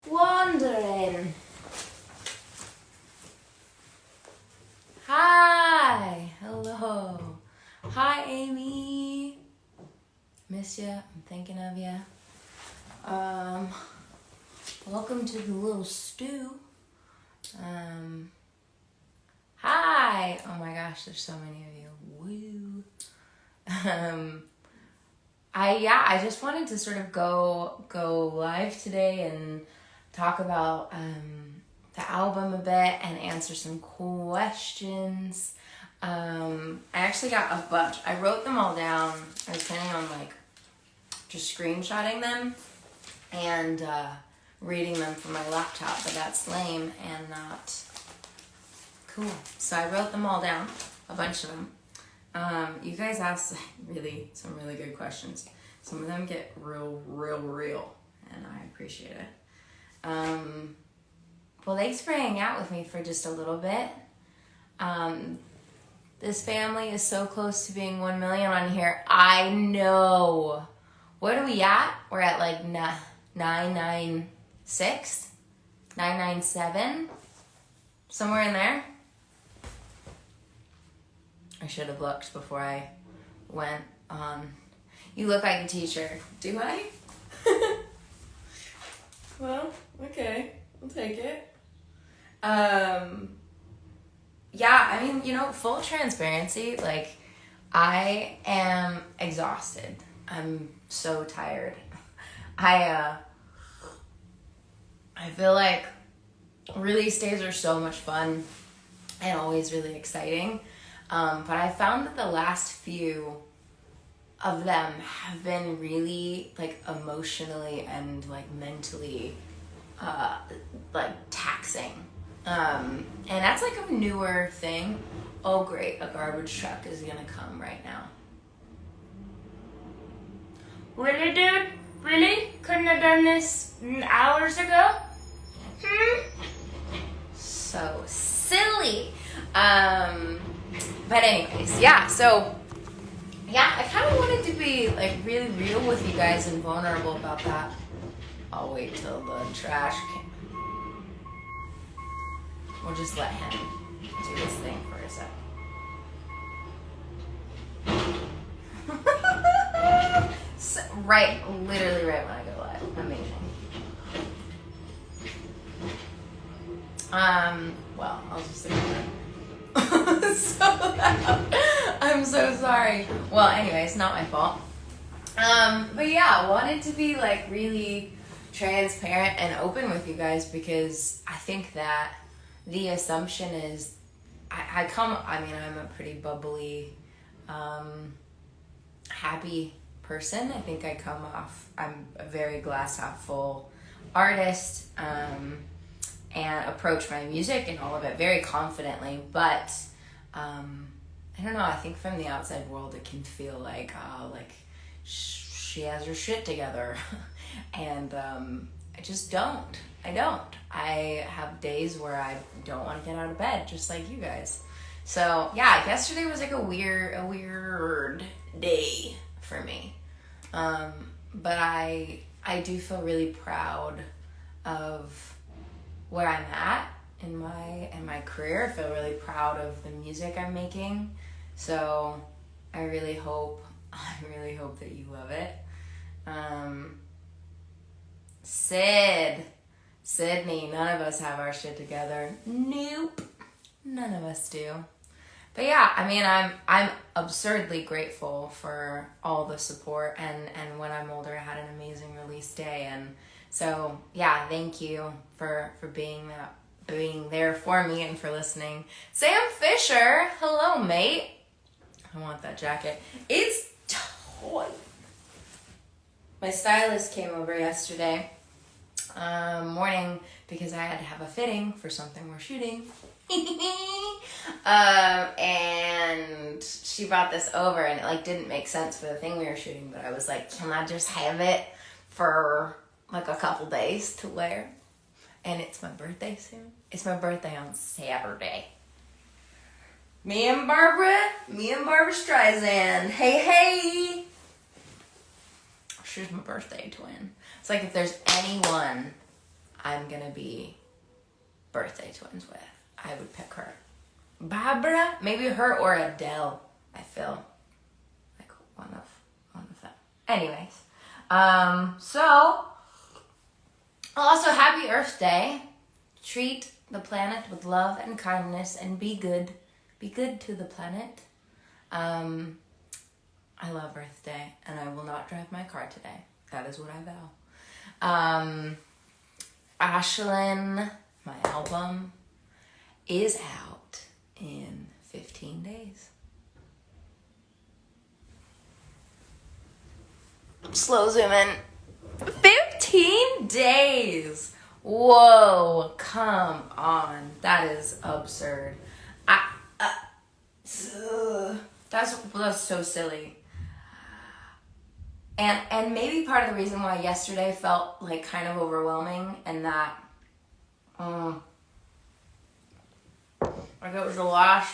Wondering. Hi. Hello. Hi, Amy. Miss ya. I'm thinking of ya. Welcome to the little stew. Hi. Oh my gosh, there's so many of you. Woo. I just wanted to sort of go live today and talk about the album a bit and answer some questions. I actually got a bunch. I wrote them all down. I was planning on just screenshotting them and reading them from my laptop, but that's lame and not cool. So I wrote them all down, a bunch of them. You guys asked some really good questions. Some of them get real, and I appreciate it. Well, thanks for hanging out with me for just a little bit. This family is so close to being 1 million on here. I know. What are we at? We're at 996, 997, somewhere in there. I should have looked before I went on. You look like a teacher. Do I? Well, okay. I'll take it. Yeah, I mean, full transparency, I am exhausted. I'm so tired. I feel like release days are so much fun and always really exciting. But I found that the last few of them have been really emotionally and mentally taxing. And that's a newer thing. Oh great, a garbage truck is gonna come right now. Really, dude? Really? Couldn't have done this hours ago? So silly. But anyways, yeah, so I kind of wanted to be really real with you guys and vulnerable about that. I'll wait till the trash can. We'll just let him do his thing for a sec. Literally right when I go live. Amazing. Well, I'll just ignore it. So loud. I'm so sorry. Well, anyway, it's not my fault. But yeah, I wanted to be really transparent and open with you guys because I think that the assumption is I'm a pretty bubbly, happy person. I think I'm a very glass half full artist, and approach my music and all of it very confidently, but I don't know, I think from the outside world it can feel she has her shit together. And I just don't. I have days where I don't want to get out of bed, just like you guys. So yeah, yesterday was a weird day for me. But I do feel really proud of where I'm at in my career. I feel really proud of the music I'm making. So I really hope that you love it. Sydney, none of us have our shit together. Nope. None of us do. But yeah, I'm absurdly grateful for all the support, and when I'm older, I had an amazing release day, and so yeah, thank you for being there for me and for listening. Sam Fisher, hello mate. I want that jacket. It's toy. My stylist came over yesterday morning because I had to have a fitting for something we're shooting. And she brought this over, and it didn't make sense for the thing we were shooting, but I was like, can I just have it for a couple days to wear? And it's my birthday soon. It's my birthday on Saturday. Me and Barbara Streisand. Hey. She's my birthday twin. It's if there's anyone I'm gonna be birthday twins with. I would pick her. Barbara? Maybe her or Adele. I feel like one of them. Anyways. So also happy Earth Day. Treat the planet with love and kindness and be good. Be good to the planet. I love Earth Day and I will not drive my car today. That is what I vow. Ashlyn, my album, is out in 15 days. Slow zoom in. 15 days! Whoa, come on. That is absurd. That's so silly. And maybe part of the reason why yesterday felt like kind of overwhelming and that like it was the last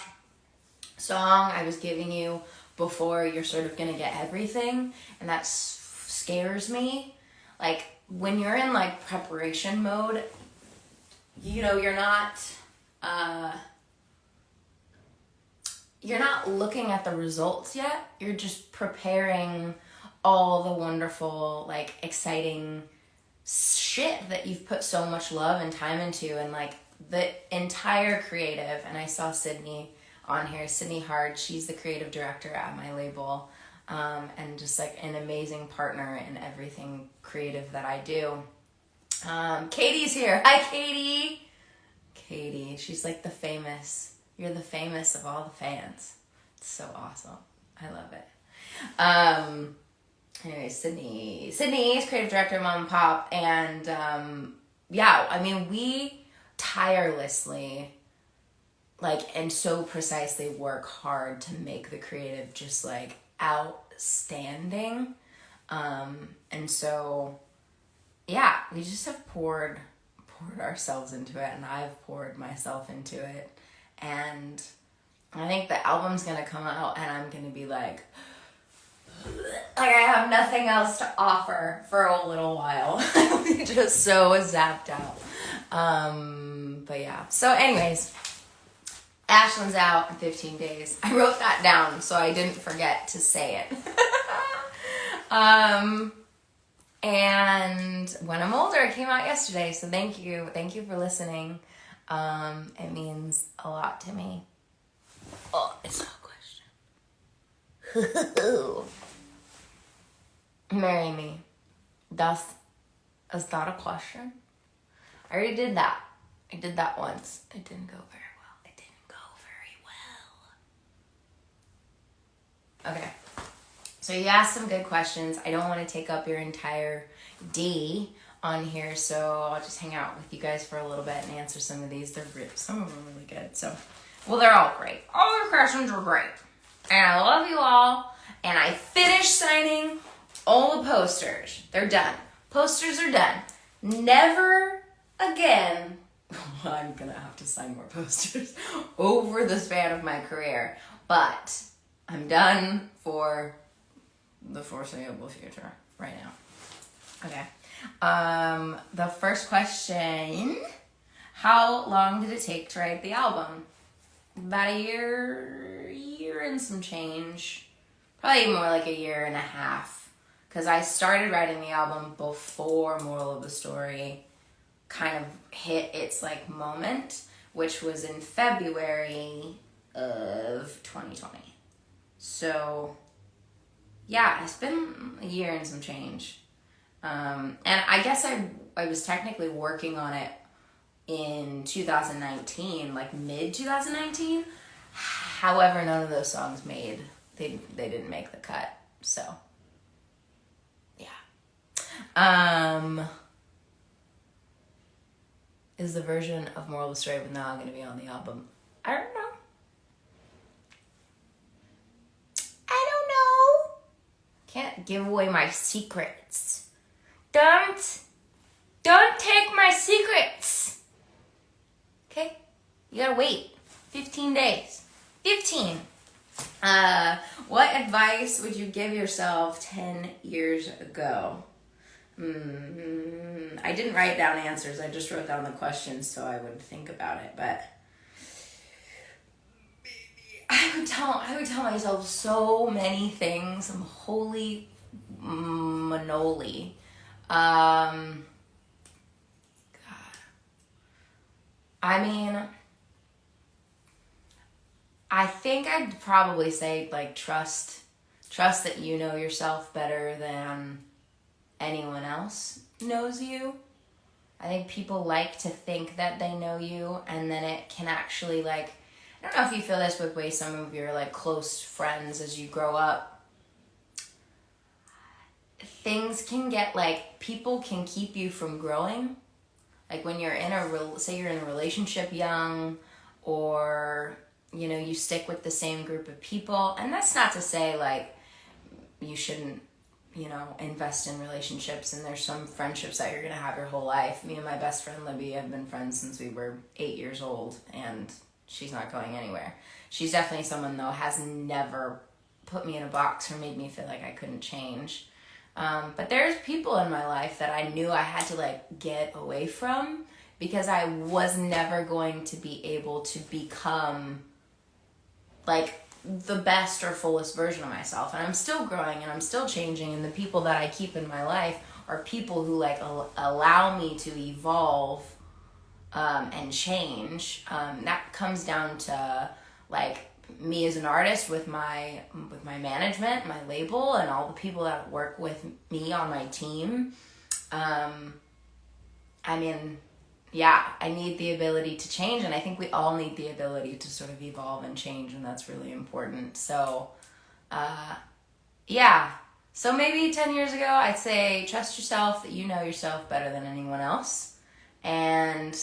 song I was giving you before you're sort of gonna get everything, and that scares me. Like when you're in like preparation mode, you know, you're not looking at the results yet. You're just preparing all the wonderful, like, exciting shit that you've put so much love and time into, and like the entire creative. And I saw Sydney on here, Sydney Hard. She's the creative director at my label, and just like an amazing partner in everything creative that I do. Katie's here. Hi, Katie. Katie, she's like the famous. You're the famous of all the fans. It's so awesome. I love it. Anyway, Sydney's creative director, Mom and Pop, and yeah, I mean, we tirelessly, like, and so precisely work hard to make the creative just like outstanding. And so, yeah, we just have poured ourselves into it, and I've poured myself into it, and I think the album's gonna come out, and I'm gonna be like I have nothing else to offer for a little while. Just so zapped out. But yeah. So anyways, Ashlyn's out in 15 days. I wrote that down so I didn't forget to say it. And When I'm Older, it came out yesterday. So thank you. Thank you for listening. It means a lot to me. Oh, it's not a question. Marry me. Is that a question? I already did that. I did that once. It didn't go very well. Okay. So you asked some good questions. I don't want to take up your entire day on here, so I'll just hang out with you guys for a little bit and answer some of these. Some of them are really good. So, well, they're all great. All your questions were great. And I love you all. And I finished signing all the posters. They're done. Posters are done. Never again. I'm going to have to sign more posters over the span of my career. But I'm done for the foreseeable future right now. Okay. The first question. How long did it take to write the album? About a year and some change. Probably more like a year and a half. Because I started writing the album before Moral of the Story kind of hit its like moment, which was in February of 2020. So yeah, it's been a year and some change. And I guess I was technically working on it in 2019, like mid 2019. However, none of those songs they didn't make the cut. So yeah. Is the version of Moral of the Story with Now going to be on the album? I don't know. Can't give away my secrets. Don't take my secrets. Okay? You gotta wait 15 days. 15. What advice would you give yourself 10 years ago? I I didn't write down answers. I just wrote down the questions so I would think about it. But I would tell myself so many things. I'm holy manoli. God. I mean, I think I'd probably say, like, trust that you know yourself better than anyone else knows you. I think people like to think that they know you, and then it can actually, like, I don't know if you feel this with some of your, like, close friends as you grow up. Things can get, like, people can keep you from growing. Like, when you're say you're in a relationship young, or, you know, you stick with the same group of people. And that's not to say, like, you shouldn't, you know, invest in relationships, and there's some friendships that you're going to have your whole life. Me and my best friend Libby have been friends since we were 8 years old, and she's not going anywhere. She's definitely someone, though, has never put me in a box or made me feel like I couldn't change. But there's people in my life that I knew I had to, like, get away from, because I was never going to be able to become, like, the best or fullest version of myself. And I'm still growing and I'm still changing, and the people that I keep in my life are people who, like, allow me to evolve and change. That comes down to, like, me as an artist with my management, my label, and all the people that work with me on my team. I mean, yeah, I need the ability to change, and I think we all need the ability to sort of evolve and change, and that's really important. So, yeah. So maybe 10 years ago, I'd say trust yourself, that you know yourself better than anyone else, and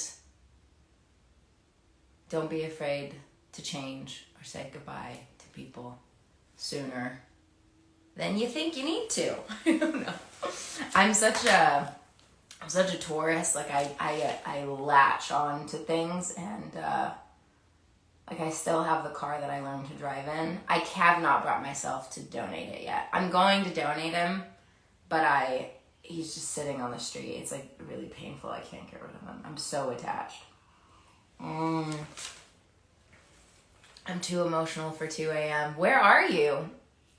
don't be afraid to change or say goodbye to people sooner than you think you need to. I don't know. I'm such a Taurus. Like, I latch on to things, and like, I still have the car that I learned to drive in. I have not brought myself to donate it yet. I'm going to donate him, but he's just sitting on the street. It's, like, really painful. I can't get rid of him. I'm so attached. I'm too emotional for 2 a.m. Where are you?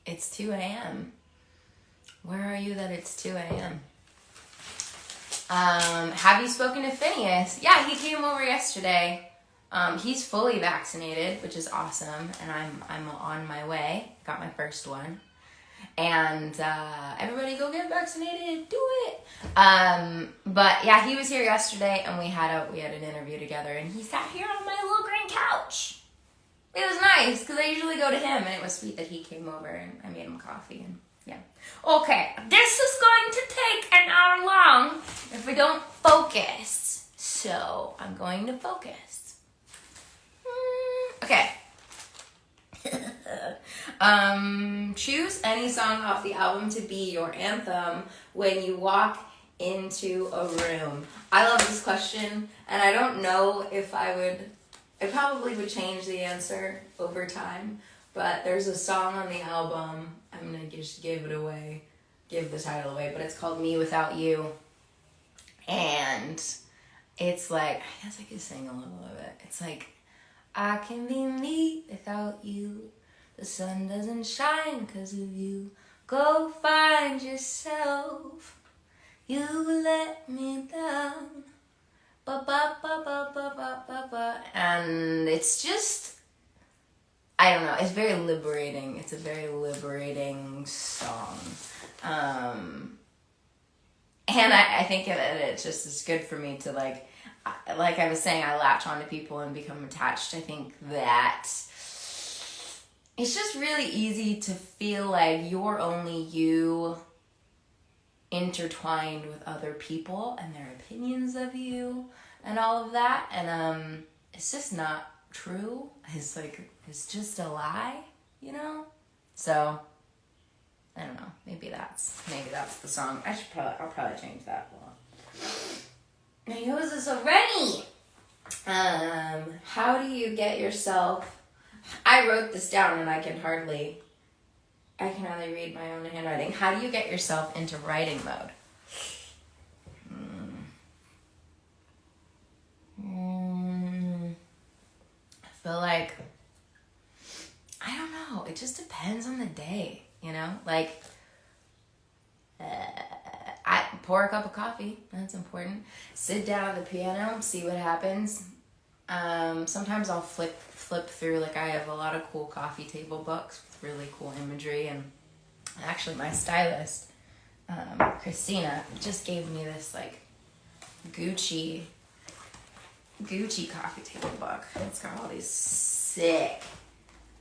It's 2 a.m. Where are you that it's 2 a.m.? Have you spoken to Phineas? Yeah, he came over yesterday. He's fully vaccinated, which is awesome, and I'm on my way. Got my first one. And everybody go get vaccinated. Do it. But yeah, he was here yesterday, and we had an interview together, and he sat here on my little green couch. It was nice, because I usually go to him, and it was sweet that he came over, and I made him coffee, and yeah. Okay, this is going to take an hour long if we don't focus. So, I'm going to focus. Okay. Choose any song off the album to be your anthem when you walk into a room. I love this question, and I don't know if I probably would change the answer over time, but there's a song on the album, I'm going to just give the title away, but it's called Me Without You, and it's like, I guess I could sing a little of it. It's like, I can be me without you, the sun doesn't shine 'cause of you, go find yourself, you let me down. Ba, ba, ba, ba, ba, ba, ba, ba. And it's just, I don't know, it's very liberating. It's a very liberating song. And I think that it just is good for me to, like I was saying, I latch on to people and become attached. I think that it's just really easy to feel like you're only you intertwined with other people and their opinions of you and all of that, and it's just not true. It's just a lie, you know. So I don't know. Maybe that's the song. I'll probably change that one. I knows this already. How do you get yourself? I wrote this down and I can hardly read my own handwriting. How do you get yourself into writing mode? it just depends on the day, you know? Like, I pour a cup of coffee. That's important. Sit down at the piano, see what happens. Sometimes I'll flip through. Like, I have a lot of cool coffee table books with really cool imagery. And actually, my stylist, Christina, just gave me this, like, Gucci coffee table book. It's got all these sick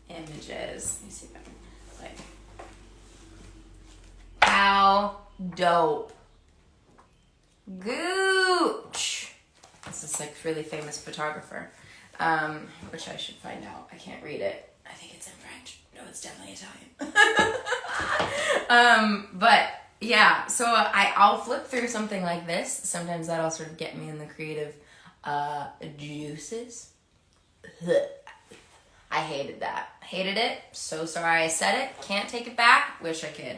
images. Let me see if I can, like, how dope. Gooch. This is like really famous photographer, which I should find out. I can't read it. I think it's in French. No, it's definitely Italian. But yeah, so I'll flip through something like this. Sometimes that'll sort of get me in the creative juices. I hated that. Hated it. So sorry I said it. Can't take it back. Wish I could.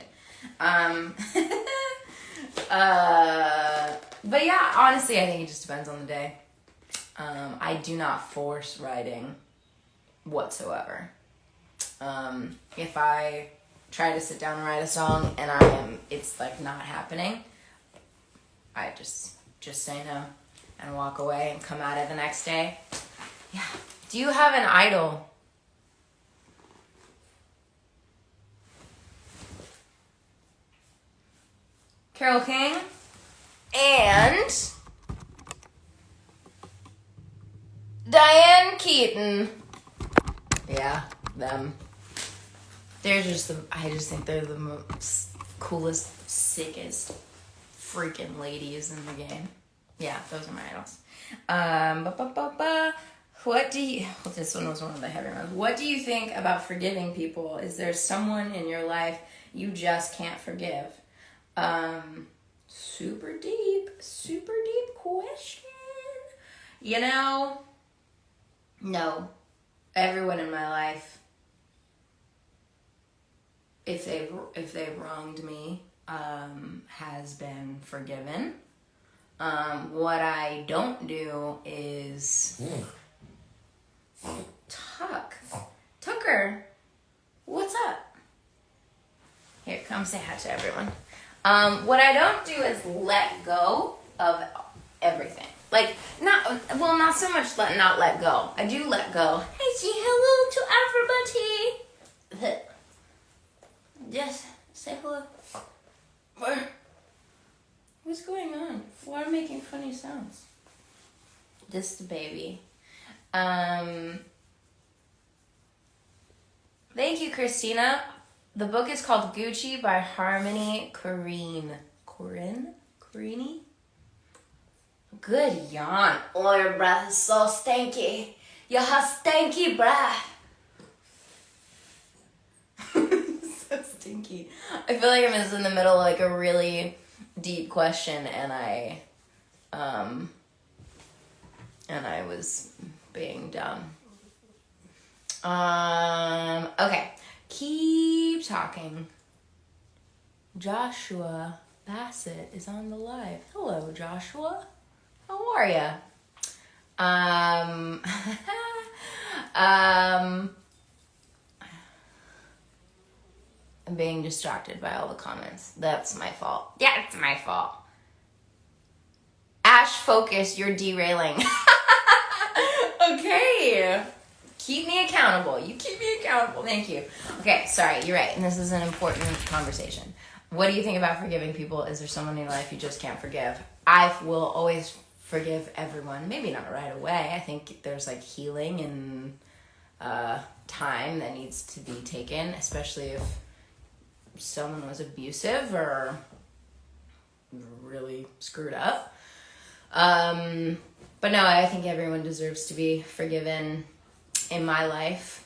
But yeah, honestly, I think it just depends on the day. I do not force writing whatsoever. If I try to sit down and write a song and it's like not happening, I just say no and walk away and come at it the next day. Yeah. Do you have an idol? Carole King and Diane Keaton. Yeah, them. I just think they're the most coolest, sickest freaking ladies in the game. Yeah, those are my idols. This one was one of the heavy ones. What do you think about forgiving people? Is there someone in your life you just can't forgive? Super deep question. You know, no. Everyone in my life, if they've wronged me, has been forgiven. What I don't do is Tucker, what's up? Here, come say hi to everyone. What I don't do is let go of everything. Like, not so much not let go. I do let go. I say hello to everybody. Just say hello. What's going on? Why am I making funny sounds? Just the baby. Thank you, Christina. The book is called Gucci by Harmony Korine? Good yawn. Oh, your breath is so stinky. You have stinky breath. So stinky. I feel like I'm just in the middle of like a really deep question and I was being dumb. Okay. Keep talking. Joshua Bassett is on the live. Hello, Joshua. How are ya? I'm being distracted by all the comments. That's my fault. Yeah, it's my fault. Ashe, focus. You're derailing. Okay. Keep me accountable. You keep me accountable. Thank you. Okay, sorry. You're right. And this is an important conversation. What do you think about forgiving people? Is there someone in your life you just can't forgive? I will always forgive everyone. Maybe not right away. I think there's like healing and time that needs to be taken, especially if someone was abusive or really screwed up. But no, I think everyone deserves to be forgiven in my life.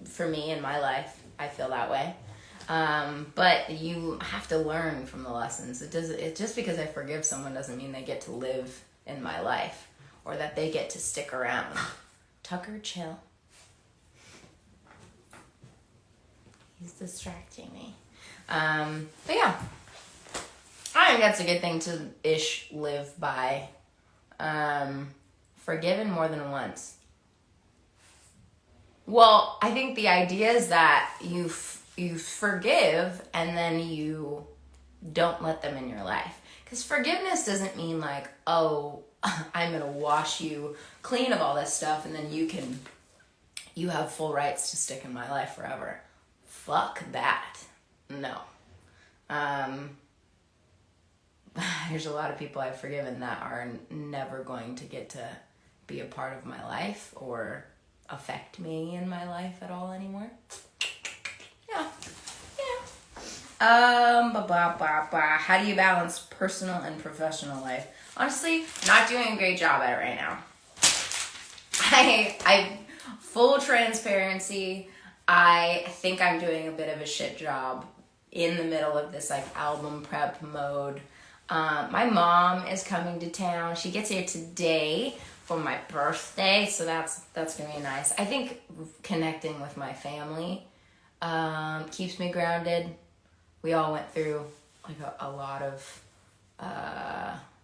For me in my life, I feel that way. But you have to learn from the lessons. Just because I forgive someone doesn't mean they get to live in my life or that they get to stick around. Tucker, chill. He's distracting me. But yeah, I think that's a good thing to live by. Forgiven more than once. Well, I think the idea is that you forgive and then you don't let them in your life. Because forgiveness doesn't mean like, oh, I'm going to wash you clean of all this stuff and then you have full rights to stick in my life forever. Fuck that. No. There's a lot of people I've forgiven that are never going to get to be a part of my life or affect me in my life at all anymore. Yeah. How do you balance personal and professional life? Honestly, not doing a great job at it right now. I full transparency, I think I'm doing a bit of a shit job in the middle of this like album prep mode. My mom is coming to town. She gets here today for my birthday, so that's gonna be nice. I think connecting with my family keeps me grounded. We all went through like a lot of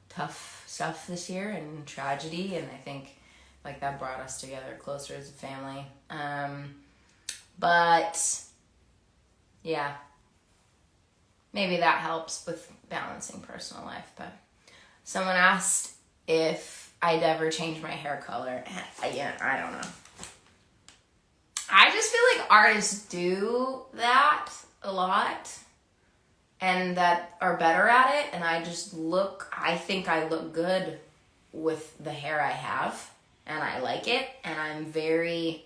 tough stuff this year and tragedy, and I think like that brought us together closer as a family. But yeah, maybe that helps with balancing personal life. But someone asked if I'd ever change my hair color. Yeah, I don't know. I just feel like artists do that a lot and that are better at it. And I think I look good with the hair I have and I like it. And I'm very,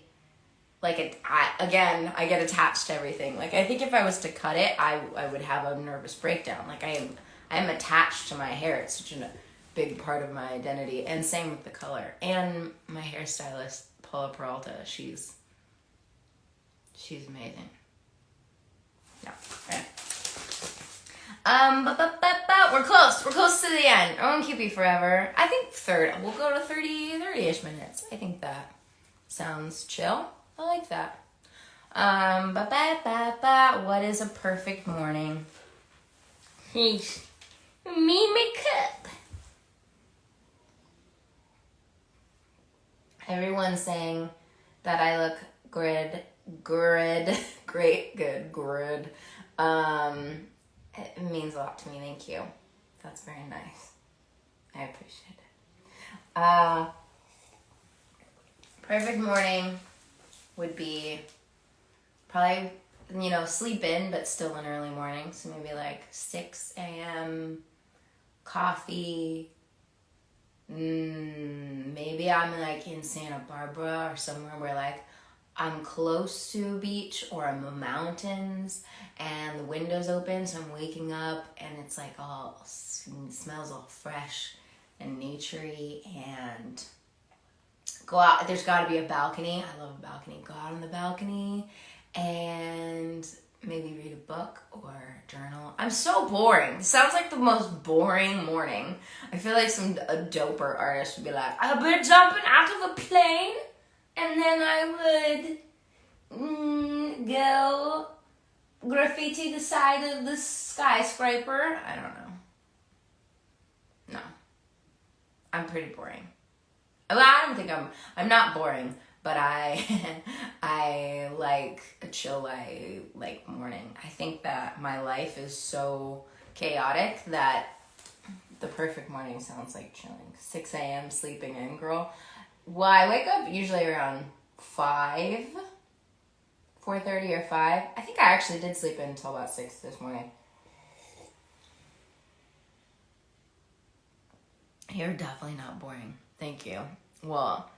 like, I get attached to everything. Like, I think if I was to cut it, I would have a nervous breakdown. Like, I am attached to my hair. It's such a big part of my identity. And same with the color. And my hairstylist, Paula Peralta, she's amazing. Yeah. Right. We're close. We're close to the end. I won't keep you forever. I think we'll go to 30-ish minutes. I think that sounds chill. I like that. What is a perfect morning? Me makeup. Everyone's saying that I look great. It means a lot to me. Thank you. That's very nice. I appreciate it. Perfect morning would be probably, sleep in, but still an early morning. So maybe like 6 a.m., coffee. Maybe I'm like in Santa Barbara or somewhere where like I'm close to a beach or I'm in the mountains and the window's open, so I'm waking up and it's like smells all fresh and naturey, and go out. There's got to be a balcony. I love a balcony. Go out on the balcony and maybe read a book or journal. I'm so boring. It sounds like the most boring morning. I feel like a doper artist would be like, I've been jumping out of a plane and then I would go graffiti the side of the skyscraper. I don't know. No. I'm pretty boring. Well, I don't think I'm not boring, but I like a chill, like morning. I think that my life is so chaotic that the perfect morning sounds like chilling. 6 a.m. sleeping in, girl. Well, I wake up usually around 4:30 or 5. I think I actually did sleep in until about 6 this morning. You're definitely not boring. Thank you. Well,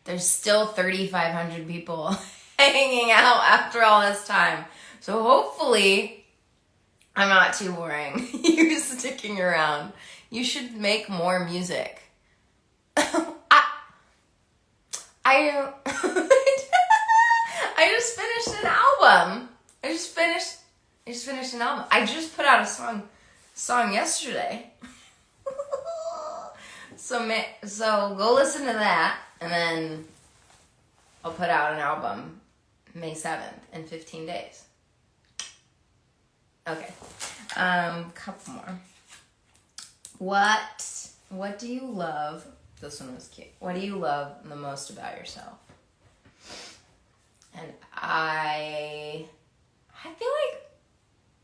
there's still 3,500 people hanging out after all this time. So hopefully I'm not too boring. You're sticking around. You should make more music. I just finished an album. I just finished an album. I just put out a song yesterday. So go listen to that, and then I'll put out an album May 7th in 15 days. Okay. Couple more. What do you love? This one was cute. What do you love the most about yourself? And I feel like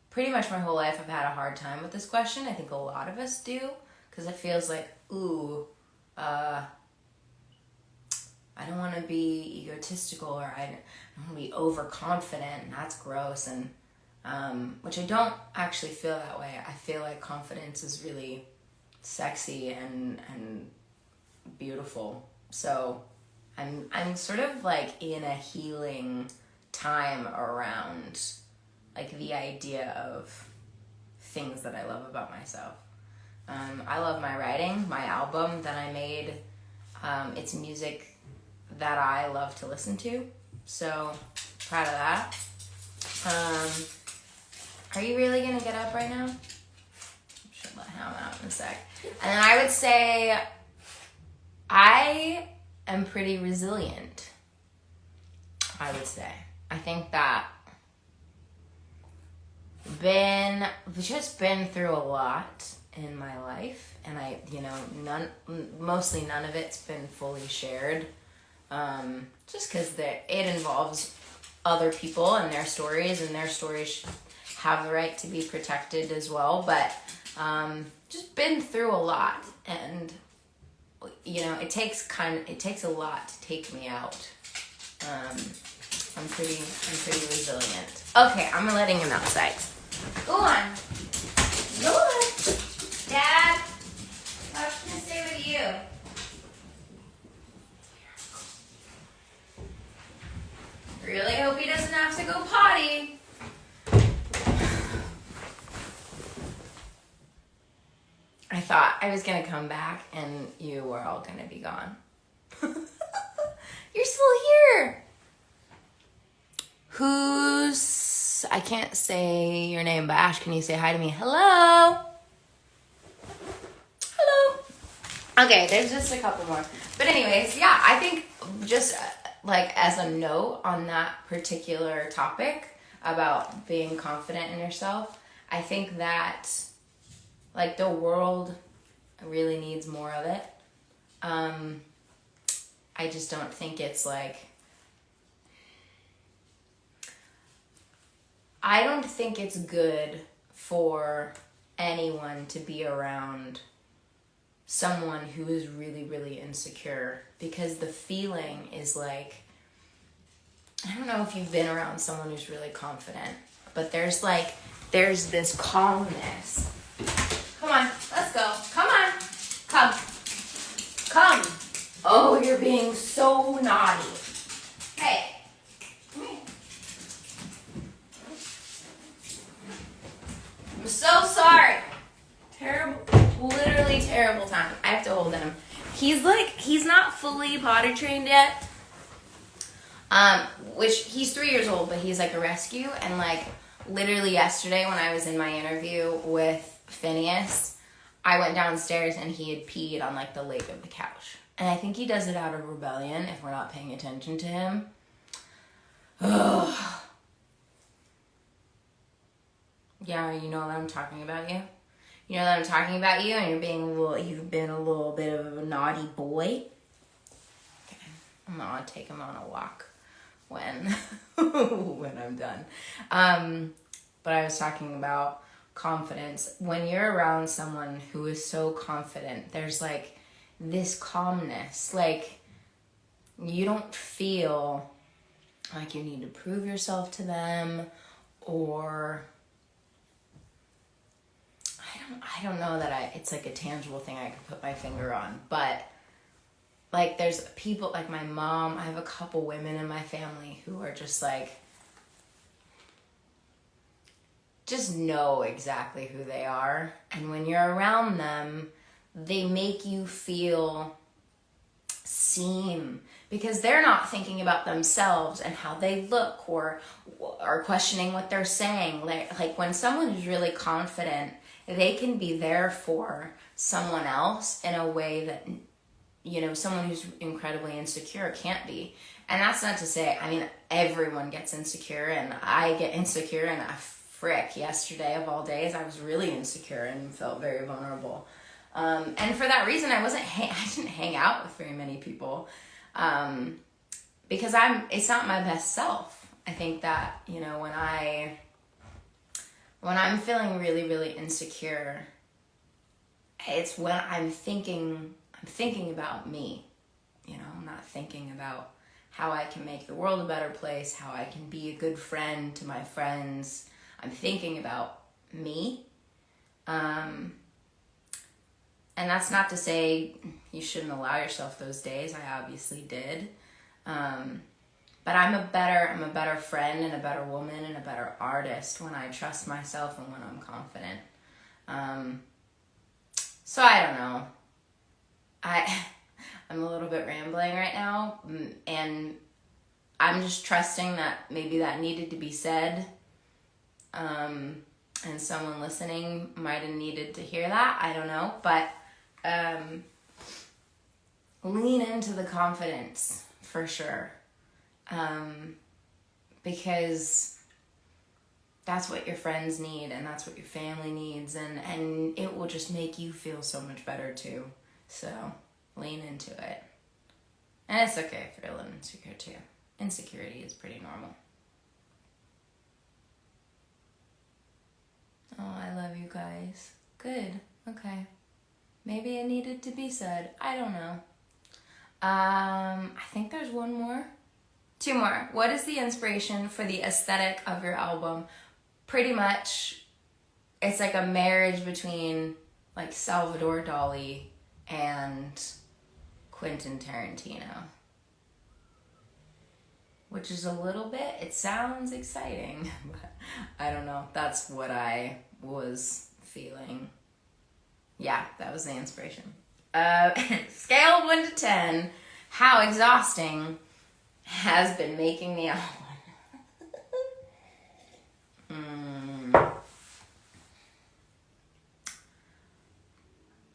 pretty much my whole life I've had a hard time with this question. I think a lot of us do, because it feels like, I don't want to be egotistical, or I don't want to be overconfident, and that's gross. And which I don't actually feel that way. I feel like confidence is really sexy and beautiful. So I'm sort of like in a healing time around like the idea of things that I love about myself. I love my writing, my album that I made. It's music that I love to listen to. So proud of that. Are you really gonna get up right now? Should let him out in a sec. And then I would say I am pretty resilient. I would say. I think that just been through a lot in my life, and mostly none of it's been fully shared, just because it involves other people and their stories have the right to be protected as well. But just been through a lot, and it takes a lot to take me out. I'm pretty resilient. Okay, I'm letting him outside. Go on. Dad, I was gonna stay with you. Really hope he doesn't have to go potty. I thought I was gonna come back and you were all gonna be gone. You're still here. I can't say your name, but Ashe, can you say hi to me? Hello. Okay, there's just a couple more. But anyways, yeah, I think just like as a note on that particular topic about being confident in yourself, I think that like the world really needs more of it. I just don't think it's like, I don't think it's good for anyone to be around someone who is really, really insecure, because the feeling is like, I don't know if you've been around someone who's really confident, but there's this calmness. Come on, let's go. Come on. Come. Oh, you're being so naughty. Hey. Come here. I'm so sorry. Literally terrible time. I have to hold him. He's not fully potty trained yet. Which he's 3 years old, but he's like a rescue. And like literally yesterday when I was in my interview with Phineas, I went downstairs and he had peed on like the leg of the couch. And I think he does it out of rebellion if we're not paying attention to him. Ugh. Yeah, you know that I'm talking about you? You know that I'm talking about you, and you've been a little bit of a naughty boy. Okay, I'm gonna take him on a walk when I'm done. But I was talking about confidence. When you're around someone who is so confident, there's like this calmness. Like you don't feel like you need to prove yourself to them, or I don't know that it's like a tangible thing I could put my finger on, but like there's people like my mom, I have a couple women in my family who are just like, just know exactly who they are. And when you're around them, they make you feel seen, because they're not thinking about themselves and how they look or questioning what they're saying. Like when someone is really confident, they can be there for someone else in a way that, someone who's incredibly insecure can't be. And that's not to say, everyone gets insecure, and I get insecure, and yesterday of all days, I was really insecure and felt very vulnerable. And for that reason, I didn't hang out with very many people. because it's not my best self. I think that, you know, when I'm feeling really, really insecure, it's when I'm thinking about me. You know, I'm not thinking about how I can make the world a better place, how I can be a good friend to my friends. I'm thinking about me. And that's not to say you shouldn't allow yourself those days. I obviously did. But I'm a better friend and a better woman and a better artist when I trust myself and when I'm confident. So I don't know. I'm a little bit rambling right now, and I'm just trusting that maybe that needed to be said, and someone listening might have needed to hear that. I don't know, but lean into the confidence for sure, because that's what your friends need, and that's what your family needs, and it will just make you feel so much better too. So lean into it. And it's okay if you're a little insecure too. Insecurity is pretty normal. Oh, I love you guys. Good. Okay. Maybe it needed to be said. I don't know. I think there's one more. Two more. What is the inspiration for the aesthetic of your album? Pretty much, it's like a marriage between like Salvador Dali and Quentin Tarantino, which is a little bit, it sounds exciting, but I don't know. That's what I was feeling. Yeah, that was the inspiration. Scale of 1 to 10, how exhausting has been making the album?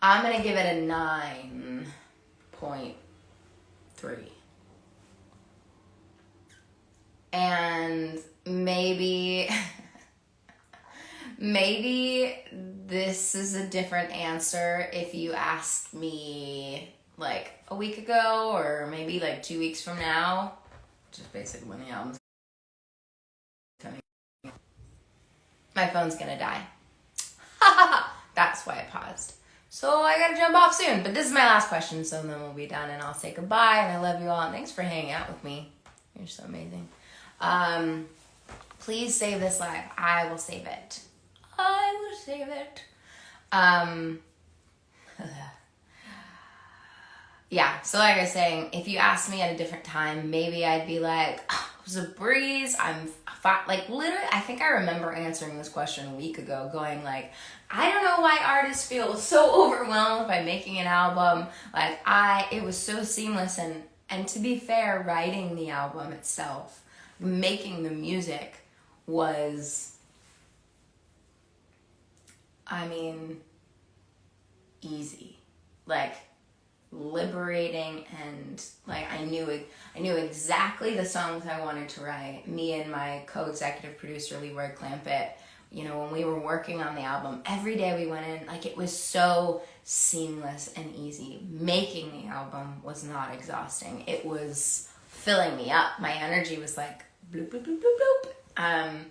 I'm gonna give it a 9.3. And maybe this is a different answer if you asked me like a week ago, or maybe like 2 weeks from now, just basically when the album's coming. My phone's gonna die. That's why I paused. So I gotta jump off soon, but this is my last question, so then we'll be done and I'll say goodbye, and I love you all, and thanks for hanging out with me. You're so amazing. Please save this live. I will save it. I will save it. Yeah, so like I was saying, if you asked me at a different time, maybe I'd be like, oh, it was a breeze. Like literally, I think I remember answering this question a week ago, going like, I don't know why artists feel so overwhelmed by making an album. Like it was so seamless, and to be fair, writing the album itself, making the music was, I mean, easy. Like liberating, and like I knew exactly the songs I wanted to write. Me and my co-executive producer Leroy Clampett, you know, when we were working on the album, every day we went in, like it was so seamless and easy. Making the album was not exhausting. It was filling me up. My energy was like bloop, bloop, bloop, bloop, bloop.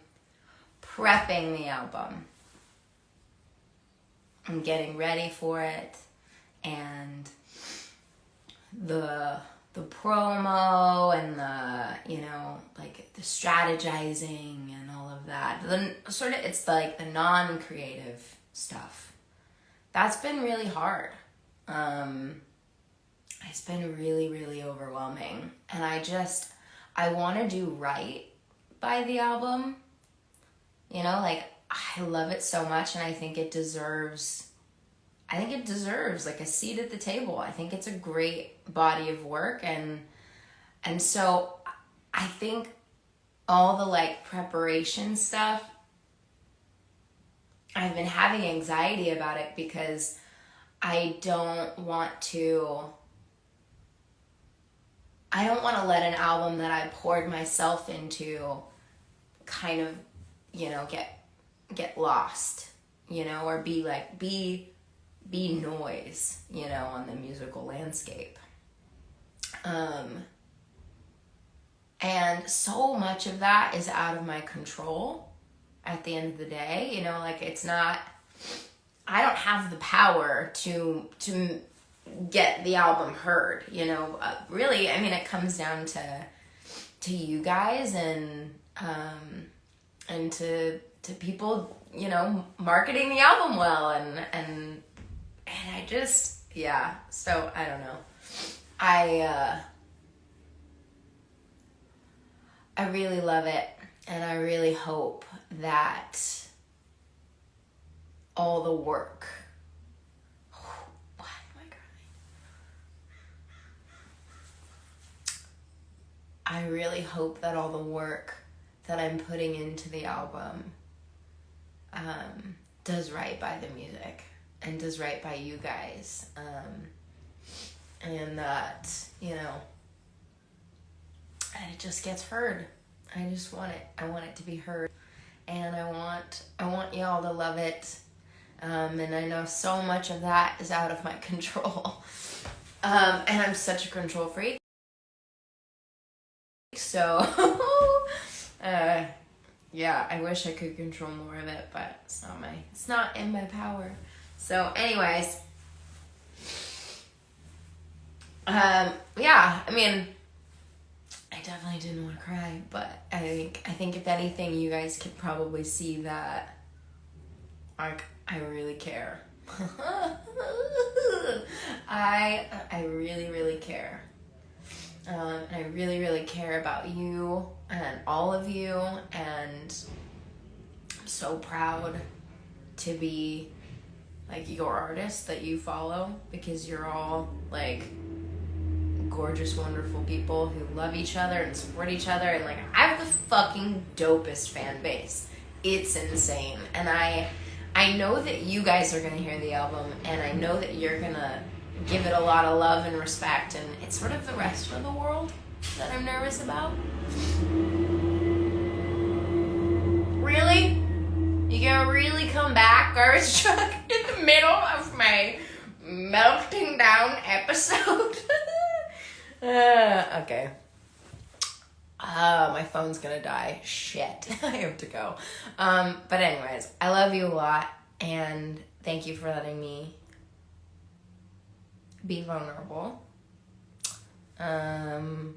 Prepping the album and getting ready for it, and the promo and the, you know, like the strategizing and all of that. It's like the non-creative stuff. That's been really hard. It's been really, really overwhelming. And I want to do right by the album. You know, like I love it so much, and I think it deserves like a seat at the table. I think it's a great body of work, and so I think all the like preparation stuff, I've been having anxiety about it because I don't want to let an album that I poured myself into kind of, you know, get lost, you know, or be noise, you know, on the musical landscape. And so much of that is out of my control at the end of the day. You know, like it's not, I don't have the power to get the album heard, you know. Really, I mean, it comes down to you guys and to people, you know, marketing the album well, and I just, yeah. So I don't know. I really love it, and I really hope that all the work. Why am I crying? I really hope that all the work that I'm putting into the album does right by the music and does right by you guys, and that, you know, and it just gets heard. I just want it. I want it to be heard, and I want y'all to love it. And I know so much of that is out of my control. And I'm such a control freak. So, yeah, I wish I could control more of it, but it's not in my power. So anyways, yeah, I mean, I definitely didn't want to cry, but I think if anything, you guys could probably see that, like, I really care. I really, really care. And I really, really care about you and all of you, and I'm so proud to be, like, your artist that you follow, because you're all, like, gorgeous, wonderful people who love each other and support each other, and, like, I have the fucking dopest fan base. It's insane. And I know that you guys are gonna hear the album, and I know that you're gonna give it a lot of love and respect, and it's sort of the rest of the world that I'm nervous about. Really? You gonna really come back, garbage truck, in the middle of my melting down episode? Okay. My phone's gonna die. Shit. I have to go. But anyways, I love you a lot, and thank you for letting me be vulnerable. And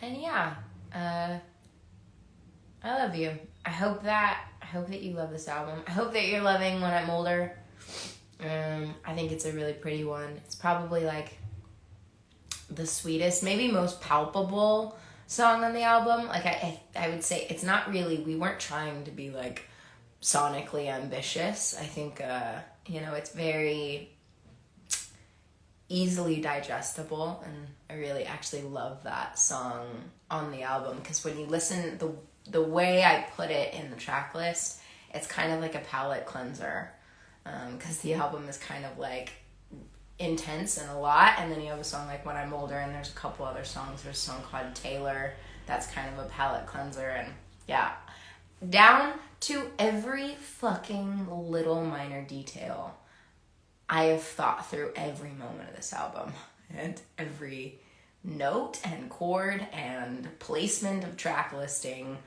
yeah, I love you. I hope that you love this album. I hope that you're loving When I'm Older. I think it's a really pretty one. It's probably, like, the sweetest, maybe most palpable song on the album. Like, I would say it's not really, we weren't trying to be, like, sonically ambitious. I think, you know, it's very easily digestible, and I really actually love that song on the album, because when you listen, the way I put it in the track list, it's kind of like a palate cleanser, because the album is kind of, like, intense and a lot, and then you have a song like When I'm Older, and there's a couple other songs. There's a song called Taylor that's kind of a palate cleanser, and yeah, down to every fucking little minor detail, I have thought through every moment of this album, and every note and chord and placement of track listing.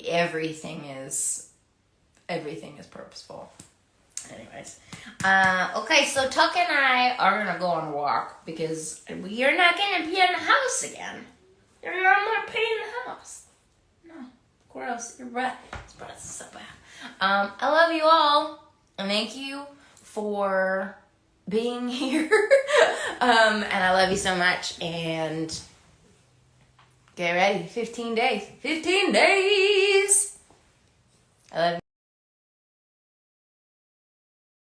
Everything is purposeful. Anyways, okay, so Tuck and I are gonna go on a walk, because you're not gonna be in the house again. You're not gonna be in the house. No, gross. Your breath is so bad. I love you all, and thank you for being here. And I love you so much, and get ready. 15 days. 15 days! I love you.